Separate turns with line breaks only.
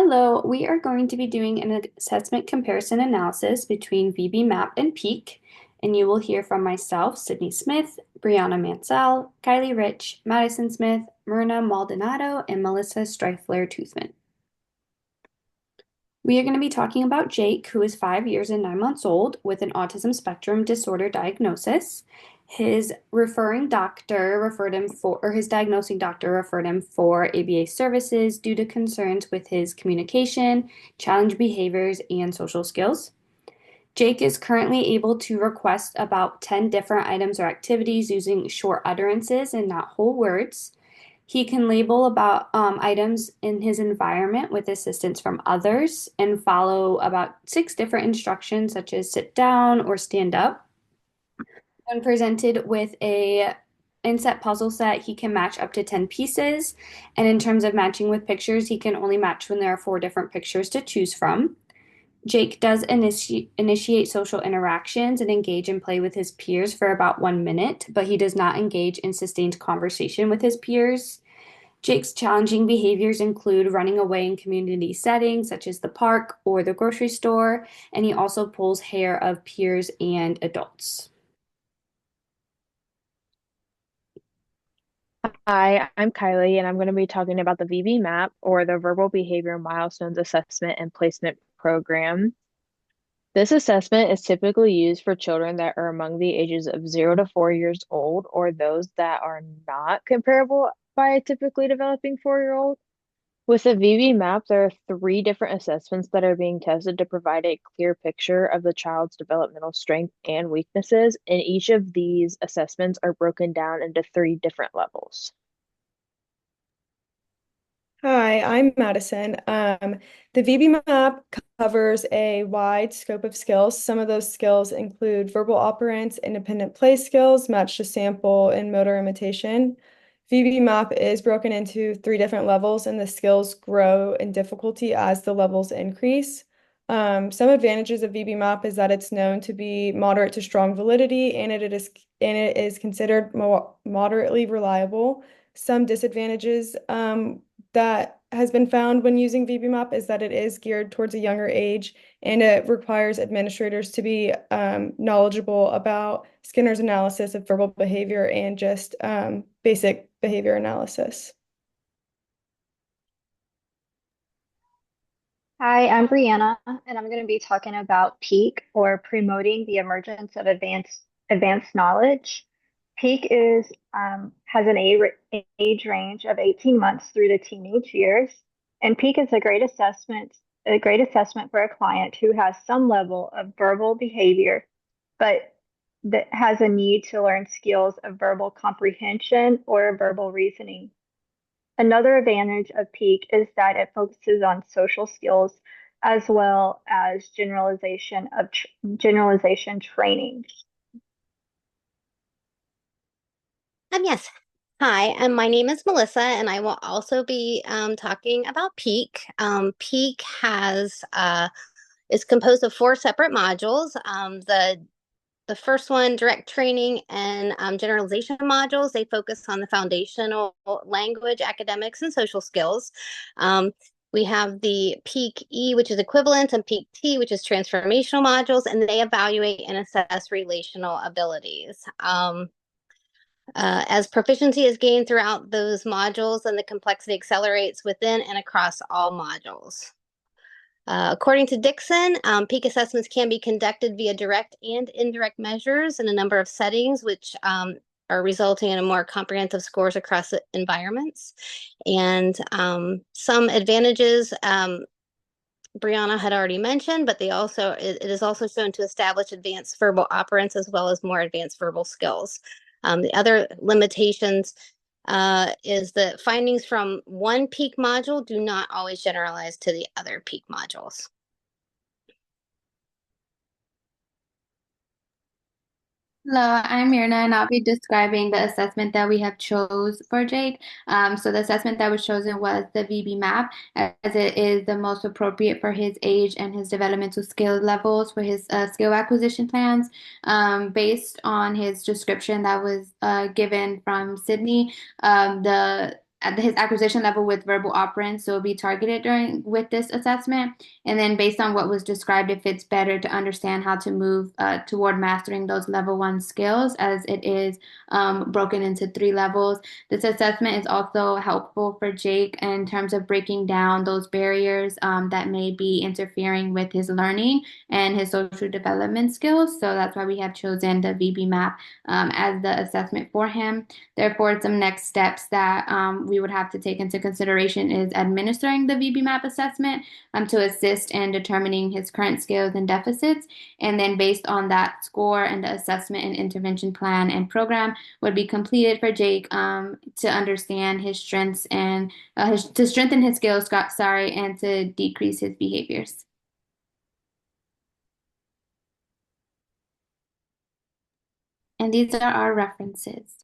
Hello, we are going to be doing an assessment comparison analysis between VB-MAP and PEAK, and you will hear from myself, Sydney Smith, Brianna Mansell, Kylie Rich, Madison Smith, Myrna Maldonado, and Melissa Streifler-Toothman. We are going to be talking about Jake, who is 5 years and 9 months old with an autism spectrum disorder diagnosis. His referring doctor referred him for, or his diagnosing doctor referred him for ABA services due to concerns with his communication, challenge behaviors, and social skills. Jake is currently able to request about 10 different items or activities using short utterances and not whole words. He can label about items in his environment with assistance from others and follow about 6 different instructions, such as sit down or stand up. When presented with a inset puzzle set, he can match up to 10 pieces. And in terms of matching with pictures, he can only match when there are 4 different pictures to choose from. Jake does initiate social interactions and engage and play with his peers for about 1 minute, but he does not engage in sustained conversation with his peers. Jake's challenging behaviors include running away in community settings such as the park or the grocery store, and he also pulls hair of peers and adults.
Hi, I'm Kylie, and I'm going to be talking about the VB MAP, or the Verbal Behavior Milestones Assessment and Placement Program. This assessment is typically used for children that are among the ages of 0 to 4 years old, or those that are not comparable by a typically developing 4-year-old. With the VB map, there are 3 different assessments that are being tested to provide a clear picture of the child's developmental strength and weaknesses, and each of these assessments are broken down into 3 different levels.
Hi, I'm Madison. The VB map covers a wide scope of skills. Some of those skills include verbal operants, independent play skills, match to sample, and motor imitation. VB map is broken into 3 different levels, and the skills grow in difficulty as the levels increase. Some advantages of VB map is that it's known to be moderate to strong validity, and it is considered moderately reliable. Some disadvantages that has been found when using VBMAP is that it is geared towards a younger age and it requires administrators to be knowledgeable about Skinner's analysis of verbal behavior and just basic behavior analysis.
Hi, I'm Brianna, and I'm going to be talking about peak, or promoting the emergence of advanced knowledge. Peak has an age range of 18 months through the teenage years, and peak is a great assessment for a client who has some level of verbal behavior, but that has a need to learn skills of verbal comprehension or verbal reasoning. Another advantage of Peak is that it focuses on social skills as well as generalization training.
Yes. Hi, my name is Melissa, and I will also be talking about Peak. Peak is composed of 4 separate modules. The first one, direct training and generalization modules, they focus on the foundational language, academics, and social skills. We have the Peak E, which is equivalent, and Peak T, which is transformational modules, and they evaluate and assess relational abilities. As proficiency is gained throughout those modules, and the complexity accelerates within and across all modules. According to Dixon, peak assessments can be conducted via direct and indirect measures in a number of settings, which are resulting in a more comprehensive scores across environments. And some advantages Brianna had already mentioned, but it is also shown to establish advanced verbal operants as well as more advanced verbal skills. The other limitations is that findings from one peak module do not always generalize to the other peak modules.
Hello, I'm Mirna, and I'll be describing the assessment that we have chose for Jake. So the assessment that was chosen was the VB map, as it is the most appropriate for his age and his developmental skill levels for his skill acquisition plans. Based on his description that was given from Sydney, the at his acquisition level with verbal operants will be targeted with this assessment. And then based on what was described, it fits better to understand how to move toward mastering those level 1 skills, as it is broken into 3 levels. This assessment is also helpful for Jake in terms of breaking down those barriers that may be interfering with his learning and his social development skills. So that's why we have chosen the VB map as the assessment for him. Therefore, some next steps that we would have to take into consideration is administering the VB map assessment to assist in determining his current skills and deficits. And then based on that score, and the assessment and intervention plan and program would be completed for Jake to understand his strengths and to strengthen his skills, and to decrease his behaviors. And these are our references.